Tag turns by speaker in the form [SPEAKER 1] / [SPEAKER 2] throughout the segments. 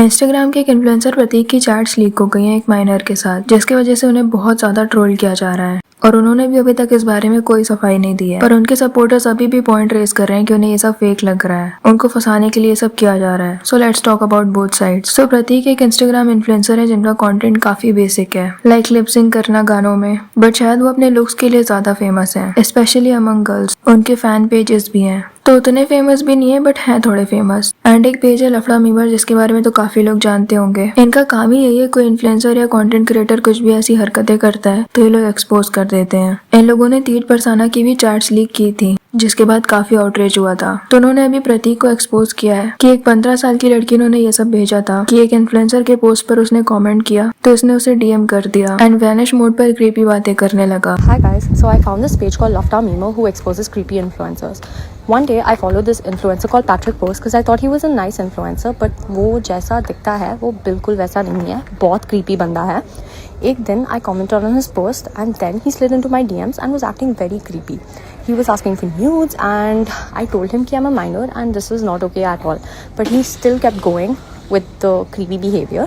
[SPEAKER 1] Instagram के एक influencer प्रतीक की चैट्स लीक हो गई हैं एक माइनर के साथ, जिसकी वजह से उन्हें बहुत ज्यादा ट्रोल किया जा रहा है और उन्होंने भी अभी तक इस बारे में कोई सफाई नहीं दी है। पर उनके सपोर्टर्स अभी भी पॉइंट रेज कर रहे हैं कि उन्हें ये सब फेक लग रहा है, उनको फंसाने के लिए ये सब किया जा रहा है। So let's talk about both sides. So Prateek एक इंस्टाग्राम इन्फ्लुएंसर है जिनका कंटेंट काफी बेसिक है, लाइक लिपसिंग करना गानों में, बट शायद वो अपने लुक्स के लिए ज्यादा फेमस है, स्पेशली अमंग गर्ल्स। उनके फैन पेजेस भी हैं, तो उतने फेमस भी नहीं है बट हैं थोड़े फेमस। एंड एक पेज है लफड़ा मीमर, जिसके बारे में तो काफी लोग जानते होंगे। इनका काम ही यही है, कोई इन्फ्लुएंसर या कंटेंट क्रिएटर कुछ भी ऐसी हरकतें करता है तो ये लोग एक्सपोज कर देते हैं। इन लोगों ने तीर परसाना की भी चैट्स लीक की थी, जिसके बाद काफी आउटरीच हुआ था। तो उन्होंने अभी प्रतीक को एक्सपोज किया है कि एक 15 साल की लड़की ने ये सब भेजा था कि एक इन्फ्लुएंसर के पोस्ट पर उसने कमेंट किया तो इसने उसे डीएम कर दिया एंड वैनिश मोड पर क्रीपी बातें करने लगा।
[SPEAKER 2] Hi guys, so I found this page called Lofta Memo who exposes creepy influencers. One day I followed this influencer called Patrick Post because I thought he was a nice influencer, but वो जैसा दिखता है वो बिल्कुल वैसा नहीं है, बहुत creepy बंदा है। एक दिन I commented on his post and then he slid into my DMs and was acting very creepy. He was asking for nudes and I told him कि I'm a minor and this was not okay at all. But he still kept going with the creepy behavior.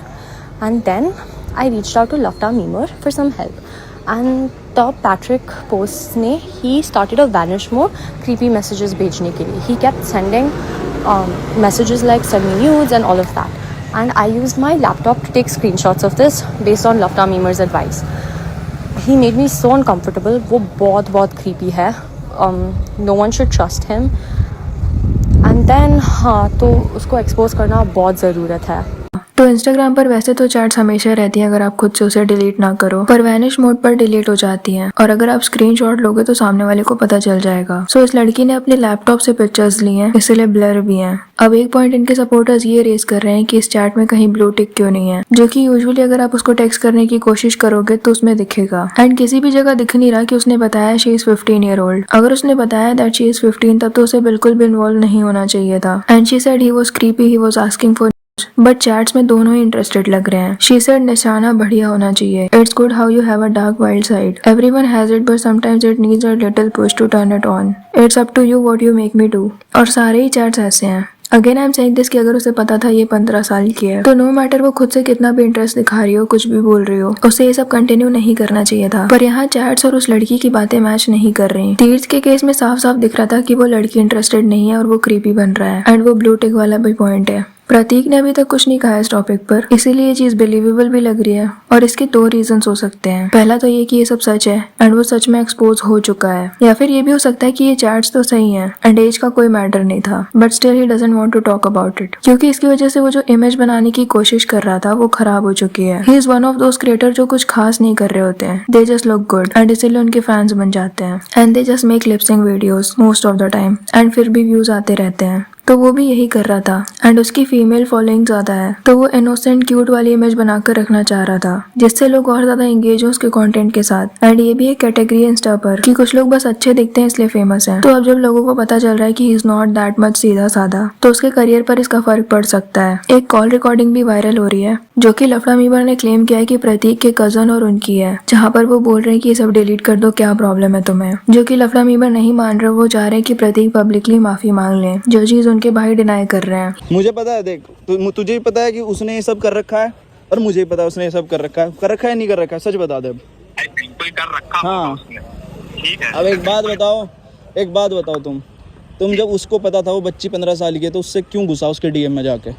[SPEAKER 2] And then I reached out to Lofta Memo for some help. And तब Patrick post ने ही started a vanish mode creepy messages भेजने के लिए. He kept sending messages like send me nudes and all of that. And I used my laptop to take screenshots of this based on Lofta Memo's advice. He made me so uncomfortable. वो बहुत creepy है. No one should trust him. And then हाँ, तो उसको expose करना बहुत ज़रूरत है।
[SPEAKER 1] तो इंस्टाग्राम पर वैसे तो चैट्स हमेशा रहती हैं अगर आप खुद से उसे डिलीट ना करो, पर वैनिश मोड पर डिलीट हो जाती हैं और अगर आप स्क्रीनशॉट लोगे तो सामने वाले को पता चल जाएगा। सो इस लड़की ने अपने लैपटॉप से पिक्चर्स ली हैं, इसलिए ब्लर भी हैं। अब एक पॉइंट इनके सपोर्टर्स ये रेज कर रहे हैं कि इस चैट में कहीं ब्लू टिक क्यों नहीं है, जो कि यूजुअली अगर आप उसको टेक्स्ट करने की कोशिश करोगे तो उसमें दिखेगा। एंड किसी भी जगह दिख नहीं रहा कि उसने बताया शी इज 15 ईयर ओल्ड। अगर उसने बताया दैट शी इज 15 तब तो उसे बिल्कुल भी इन्वॉल्व नहीं होना चाहिए था। And she said he was creepy, he was asking for but chats में दोनों ही इंटरेस्टेड लग रहे हैं। शी सेड निशाना बढ़िया होना चाहिए, it's good how you have a dark wild side, everyone has it but sometimes it needs a little push to turn it on, it's up to you what you make me do. और सारे ही chats ऐसे हैं। Again I am saying this कि अगर उसे पता था ये 15 साल की है तो नो मैटर वो खुद से कितना भी इंटरेस्ट दिखा रही हो, कुछ भी बोल रही हो, उसे ये सब कंटिन्यू नहीं करना चाहिए था। पर यहाँ चैट्स और उस लड़की की बातें मैच नहीं कर रही। तीर्थ के केस में साफ साफ दिख रहा था कि वो लड़की इंटरेस्टेड नहीं है और वो क्रीपी बन रहा है। एंड वो ब्लू टिक वाला भी पॉइंट है। प्रतीक ने अभी तक कुछ नहीं कहा इस टॉपिक पर, इसीलिए ये चीज बिलीवेबल भी लग रही है। और इसके दो रीजंस हो सकते हैं। पहला तो ये कि ये सब सच है एंड वो सच में एक्सपोज हो चुका है, या फिर ये भी हो सकता है कि ये चैट्स तो सही हैं एंड एज का कोई मैटर नहीं था, but still he doesn't want to talk about it, क्योंकि इसकी वजह से वो जो इमेज बनाने की कोशिश कर रहा था वो खराब हो चुकी है। He is one of those creator जो कुछ खास नहीं कर रहे होते हैं, they just look good and इसीलिए उनके फैंस बन जाते हैं and they just make lipsyncing videos most of the time and फिर भी व्यूज आते रहते हैं। तो वो भी यही कर रहा था एंड उसकी फीमेल फॉलोइंग ज्यादा है, तो वो इनोसेंट क्यूट वाली इमेज बनाकर रखना चाह रहा था जिससे लोग और ज्यादा एंगेज हो उसके कंटेंट के साथ। एंड ये भी एक कैटेगरी है इंस्टा पर कि कुछ लोग बस अच्छे दिखते हैं इसलिए फेमस हैं। तो अब जब लोगों को पता चल रहा है कि he is not that much सीधा साधा, तो उसके करियर पर इसका फर्क पड़ सकता है। एक कॉल रिकॉर्डिंग भी वायरल हो रही है जो कि लफड़ा मीमर ने क्लेम किया है कि प्रतीक के कजन और उनकी है, जहाँ पर वो बोल रहे हैं कि ये सब डिलीट कर दो, क्या प्रॉब्लम है तुम्हें, जो कि लफड़ा मीमर नहीं मान रहे। वो चाह रहे हैं कि प्रतीक पब्लिकली माफी मांग ले, जो चीज उनके भाई डिनाई कर रहे हैं।
[SPEAKER 3] मुझे पता है, देख तुझे ही पता है कि उसने ये सब कर रखा है और मुझे ही पता है उसने ये सब कर रखा है नहीं कर रखा है, सच बता दे।
[SPEAKER 4] बिल्कुल कर रखा
[SPEAKER 3] हाँ
[SPEAKER 4] उसने, ठीक है।
[SPEAKER 3] अब एक बात बताओ तुम जब उसको पता था वो बच्ची 15 साल की है तो उससे क्यों घुसा उसके डीएम में जाके?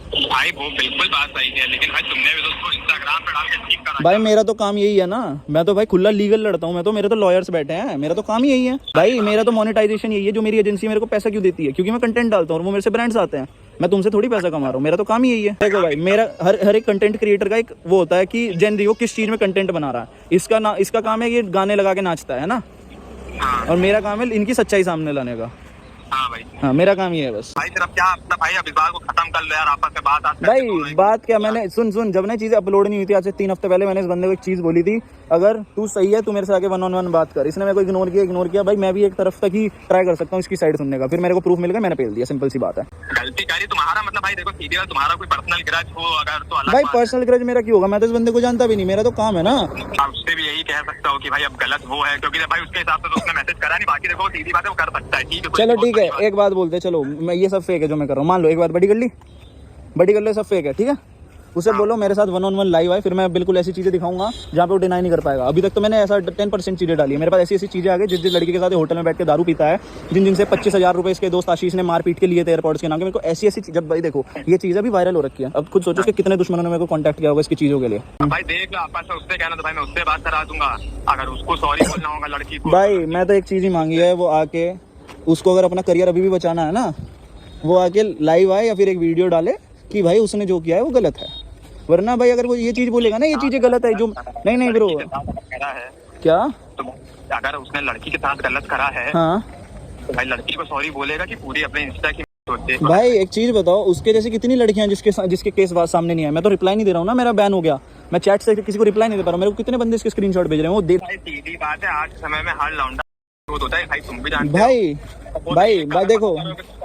[SPEAKER 4] भाई वो बिल्कुल बात सही है, लेकिन भाई तुमने भी तो उसको इंस्टाग्राम पे डाल के ठीक करा।
[SPEAKER 3] भाई मेरा तो काम यही है ना, मैं तो भाई खुला लीगल लड़ता हूँ, मेरे तो लॉयर्स बैठे हैं, मेरा तो काम ही यही है भाई। मेरा तो मोनेटाइजेशन यही है, जो मेरी एजेंसी मेरे को पैसा क्यों देती है, क्योंकि मैं कंटेंट डालता हूँ और वो मेरे से ब्रांड्स आते हैं। मैं तुमसे थोड़ी पैसा कमा रहा हूँ, मेरा तो काम ही यही है। देखो भाई, मेरा हर एक कंटेंट क्रिएटर का एक वो होता है कि जेनरी वो किस चीज में कंटेंट बना रहा है। इसका काम है ये गाने लगा के नाचता है ना, और मेरा काम है इनकी सच्चाई सामने लाने का।
[SPEAKER 4] हाँ भाई,
[SPEAKER 3] हाँ मेरा काम ये है बस।
[SPEAKER 4] भाई सिर्फ क्या मतलब भाई, अब इस बात को खत्म कर लो यार, आपस में बात
[SPEAKER 3] भाई बात क्या, मैंने सुन जब ने चीजें अपलोड नहीं हुई थी आज से 3 हफ्ते पहले, मैंने इस बंदे को एक चीज बोली थी, अगर तू सही है तू मेरे से आके 1-on-1 बात कर। इसने मेरे को इग्नोर किया। भाई मैं भी एक तरफ तक ही ट्राई कर सकता हूँ इसकी साइड सुनने का, फिर मेरे को प्रूफ मिल गया, मैंने पेल दिया, सिंपल सी बात है।
[SPEAKER 4] गलती करी तुम्हारा मतलब भाई, देखो सीधी बात, तुम्हारा कोई पर्सनल ग्रज हो अगर तो अलग
[SPEAKER 3] भाई
[SPEAKER 4] बात
[SPEAKER 3] पर्सनल ग्रज मेरा क्यों होगा, मैं तो इस बंदे को जानता भी नहीं, मेरा तो काम है ना।
[SPEAKER 4] आप उससे भी यही कह सकता हो कि भाई अब गलत वो है, क्योंकि भाई उसके हिसाब से तो उसने मैसेज करा नहीं, बाकी देखो सीधी बात है वो कर सकता है, ठीक है।
[SPEAKER 3] चलो ठीक है, एक बात बोलते, चलो मैं ये सब फेक है जो मैं कर रहा हूँ, मान लो एक बात बड़ी कर ली, बड़ी कर लो, सब फेक है, ठीक है। उसे बोलो मेरे साथ 1-on-1 लाइव है, फिर मैं बिल्कुल ऐसी चीज़ें दिखाऊंगा जहाँ पे वो डिनाई नहीं कर पाएगा। अभी तक तो मैंने ऐसा 10% चीज़ें डाली है। मेरे पास ऐसी ऐसी चीज़ें आ गई, जिस लड़की के साथ होटल में बैठ के दारू पीता है, जिनसे 25,000 रुपये इसके दोस्त आशीष ने मार पीट के लिए थे एयरपोर्ट्स के नाम के। मेरे को ऐसी ऐसी जब भाई देखो ये चीज़ अभी वायरल हो रखी है, अब खुद सोचो कि कितने दुश्मनों ने मेरे को कॉन्टैक्ट किया होगा इसकी चीज़ों के लिए।
[SPEAKER 4] भाई देख लो, आपस में उससे कहना तो भाई मैं उससे बात करा दूंगा। अगर उसको सॉरी बोलना होगा लड़की को,
[SPEAKER 3] भाई मैं तो एक चीज़ ही मांगी है, वो आके उसको अगर अपना करियर अभी भी बचाना है ना, वो आके लाइव आए या फिर एक वीडियो डाले कि भाई उसने जो किया है वो गलत है। वरना भाई अगर वो ये चीज़ बोलेगा ना ये चीज़ें गलत है, जो नहीं ब्रो
[SPEAKER 4] करा है
[SPEAKER 3] क्या,
[SPEAKER 4] तो अगर उसने लड़की के साथ गलत करा है
[SPEAKER 3] हाँ
[SPEAKER 4] तो भाई लड़की को सॉरी बोलेगा कि पूरी अपने इंस्टा की सोचे।
[SPEAKER 3] भाई एक चीज़ बताओ, उसके जैसी कितनी लड़कियां जिसके केस बात सामने नहीं आए। मैं तो रिप्लाई नहीं दे रहा हूँ ना, मेरा बैन हो गया, मैं चैट से किसी को रिप्लाई नहीं दे पा रहा हूँ। मेरे को कितने बंदे इसके स्क्रीनशॉट भेज रहे हैं, वो देख।
[SPEAKER 4] भाई सीधी बात है, आज के समय में हर लौंडा होता है भाई, तुम भी जानते हो।
[SPEAKER 3] भाई देखो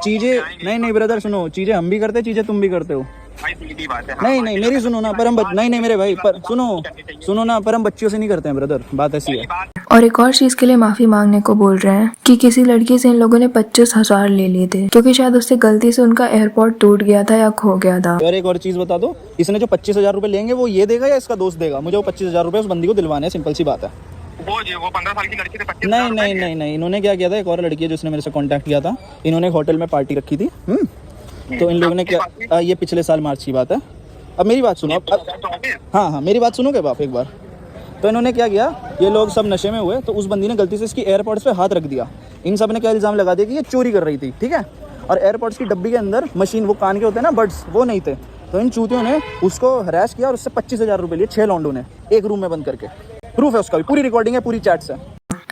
[SPEAKER 3] चीज़ें, नहीं ब्रदर सुनो, चीज़ें हम भी करते हैं, चीज़ें तुम भी करते हो।
[SPEAKER 4] भाई सीधी बात है।
[SPEAKER 3] नहीं मेरी सुनो ना, पर हम नहीं मेरे भाई, पर सुनो ना, पर हम बच्चियों से नहीं करते हैं ब्रदर, बात ऐसी है।
[SPEAKER 1] और एक और चीज के लिए माफी मांगने को बोल रहे हैं कि किसी लड़की से इन लोगों ने 25,000 ले लिए थे, क्योंकि शायद उससे गलती से उनका एयरपोर्ट टूट गया था या खो गया था।
[SPEAKER 3] और एक और चीज बता दो, इसने जो 25,000 रुपए लेंगे वो ये देगा या इसका दोस्त देगा? मुझे वो 25,000 रुपए उस बंदी को दिलवाने हैं, सिंपल सी बात है।
[SPEAKER 4] वो 15 साल की लड़की से 25,000
[SPEAKER 3] नहीं, इन्होंने क्या किया था, एक और लड़की है जिसने मेरे से कांटेक्ट किया था, इन्होंने एक होटल में पार्टी रखी थी, तो इन लोगों ने क्या, ये पिछले साल मार्च की बात है। अब मेरी बात सुनो, हाँ मेरी बात सुनोगे बाप एक बार। तो इन्होंने क्या किया, ये लोग सब नशे में हुए, तो उस बंदी ने गलती से इसकी एयरपोर्ट्स पे हाथ रख दिया। इन सब ने क्या इल्ज़ाम लगा दिया कि ये चोरी कर रही थी, ठीक है। और एयरपोर्ट्स की डब्बी के अंदर मशीन, वो कान के होते हैं ना बड्स, वो नहीं थे। तो इन चूतियों ने उसको हरास किया और उससे 25,000 रुपये लिए, 6 लौंडों ने, एक रूम में बंद करके। प्रूफ है उसका भी, पूरी रिकॉर्डिंग है, पूरी चैट्स है।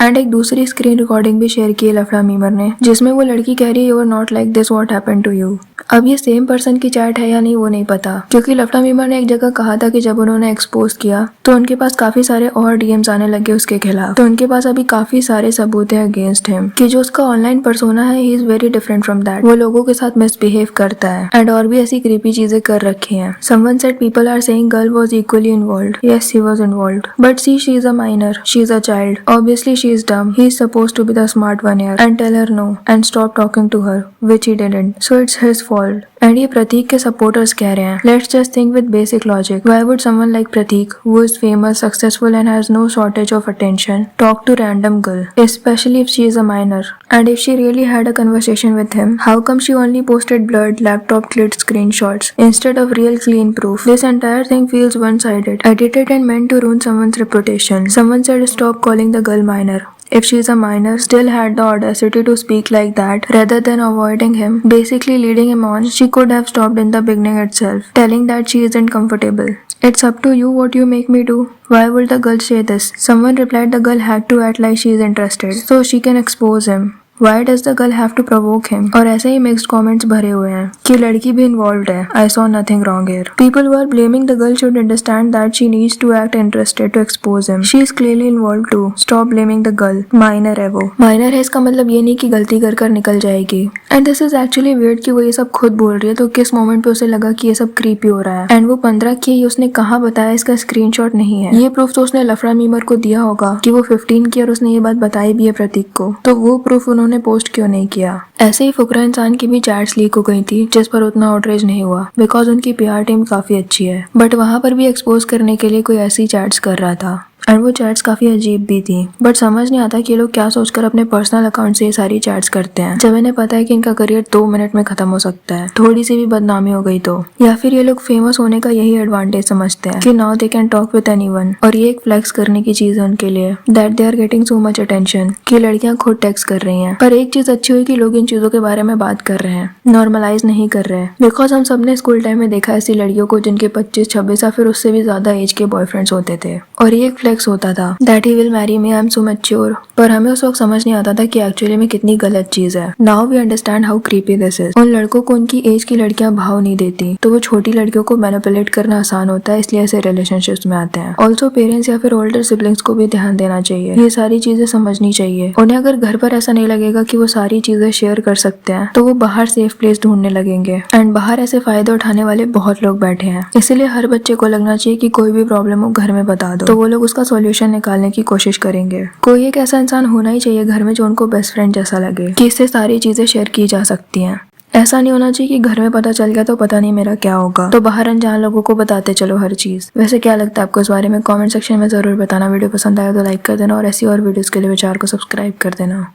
[SPEAKER 1] एंड एक दूसरी स्क्रीन रिकॉर्डिंग भी शेयर की है लफड़ा मीमर ने, जिसमें वो लड़की कह रही है, you are not like this, what happened to you. अब ये सेम पर्सन की चैट है या नहीं वो नहीं पता, क्योंकि लफड़ा मीमर ने एक जगह कहा था कि जब उन्होंने एक्सपोज किया तो उनके पास काफी सारे और डीएम्स आने लगे उसके खिलाफ। तो उनके पास अभी काफी सारे सबूत है अगेंस्ट हिम कि जो उसका ऑनलाइन पर्सोना है, he is very different from that. वो लोगों के साथ मिसबिहेव करता है एंड और भी ऐसी क्रीपी चीजें कर रखी हैं। Someone said people are saying girl was equally involved. Yes, she was involved, but she is a minor, she is a child, obviously she is dumb, he is supposed to be the smart one here and tell her no and stop talking to her, which he didn't, so it's his fault. And ये प्रतीक के supporters कह रहे हैं, let's just think with basic logic, why would someone like Prateek who is famous, successful and has no shortage of attention talk to random girl, especially if she is a minor? And if she really had a conversation with him, how come she only posted blurred laptop clipped screenshots instead of real clean proof? This entire thing feels one-sided, edited and meant to ruin someone's reputation. Someone said stop calling the girl minor. If she is a minor, still had the audacity to speak like that rather than avoiding him, basically leading him on, she could have stopped in the beginning itself, telling that she isn't comfortable. It's up to you what you make me do. Why would the girl say this? Someone replied the girl had to act like she is interested so she can expose him. Why does the girl have to provoke him? और ऐसे ही mixed comments भरे हुए हैं कि लड़की भी involved है. I saw nothing wrong here. People who are blaming the girl should understand that she needs to act interested to expose him. She is clearly involved too. Stop blaming the girl. Minor है वो. Minor है इसका मतलब ये नहीं कि गलती कर कर निकल जाएगी. And this is actually weird कि वो ये सब खुद बोल रही है, तो किस मोमेंट पे उसे लगा कि ये सब क्रीपी हो रहा है. एंड वो 15 की ये उसने कहाँ बताया, इसका स्क्रीनशॉट नहीं है. ये प्रूफ तो उसने लफड़ा मीमर को दिया होगा कि वो 15 की और उसने ये बात बताई भी है प्रतीक को. तो वो प्रूफ उन्होंने पोस्ट क्यों नहीं किया? ऐसे ही फुकरा इंसान की भी चैट्स लीक हो गई थी जिस पर उतना आउटरीच नहीं हुआ, बिकॉज उनकी पीआर टीम काफी अच्छी है. बट वहाँ पर भी एक्सपोज करने के लिए कोई ऐसी चैट्स कर रहा था एंड वो चैट्स काफी अजीब भी थी. बट समझ नहीं आता कि ये लोग क्या सोचकर अपने पर्सनल अकाउंट से ये सारी चैट्स करते हैं, जब इन्हें पता है कि इनका करियर 2 मिनट में खत्म हो सकता है. थोड़ी सी भी बदनामी हो गई तो. या फिर ये लोग फेमस होने का यही एडवांटेज समझते हैं कि now they can talk with anyone, और ये एक फ्लेक्स करने की चीज है उनके लिए, that they are getting so much attention कि लड़कियां खुद टेक्स्ट कर रही हैं. पर एक चीज अच्छी हुई कि लोग इन चीजों के बारे में बात कर रहे हैं, नॉर्मलाइज नहीं कर रहे हैं. बिकॉज हम सबने स्कूल टाइम में देखा ऐसी लड़कियों को जिनके 25-26 या फिर उससे भी ज्यादा एज के बॉयफ्रेंड्स होते थे, और ये एक फ्लेक्स होता था that he will marry me, I am so mature. पर हमें उस वक्त समझ नहीं आता था कि एक्चुअली में कितनी गलत चीज है. Now we understand how creepy this is. उन लड़कों को उनकी एज की लड़कियां भाव नहीं देती, तो वो छोटी लड़कियों को मैनिपुलेट करना आसान होता है, इसलिए ऐसे रिलेशनशिप्स में आते हैं. ऑल्सो पेरेंट्स या फिर ओल्डर सिबलिंग्स को भी ध्यान देना चाहिए, ये सारी चीजें समझनी चाहिए. उन्हें अगर घर पर ऐसा नहीं लगेगा कि वो सारी चीजें शेयर कर सकते हैं, तो वो बाहर सेफ प्लेस ढूंढने लगेंगे. एंड बाहर ऐसे फायदे उठाने वाले बहुत लोग बैठे हैं, इसीलिए हर बच्चे को लगना चाहिए कि कोई भी प्रॉब्लम हो घर में बता दो, तो वो लोग उसका सोल्यूशन निकालने की कोशिश करेंगे. कोई एक ऐसा इंसान होना ही चाहिए घर में जो उनको बेस्ट फ्रेंड जैसा लगे कि इससे सारी चीजें शेयर की जा सकती हैं. ऐसा नहीं होना चाहिए कि घर में पता चल गया तो पता नहीं मेरा क्या होगा, तो बाहर अनजान लोगों को बताते चलो हर चीज। वैसे क्या लगता है आपको इस बारे में, कमेंट सेक्शन में जरूर बताना। वीडियो पसंद आया तो लाइक कर देना और ऐसी और वीडियोस के लिए चैनल को सब्सक्राइब कर देना।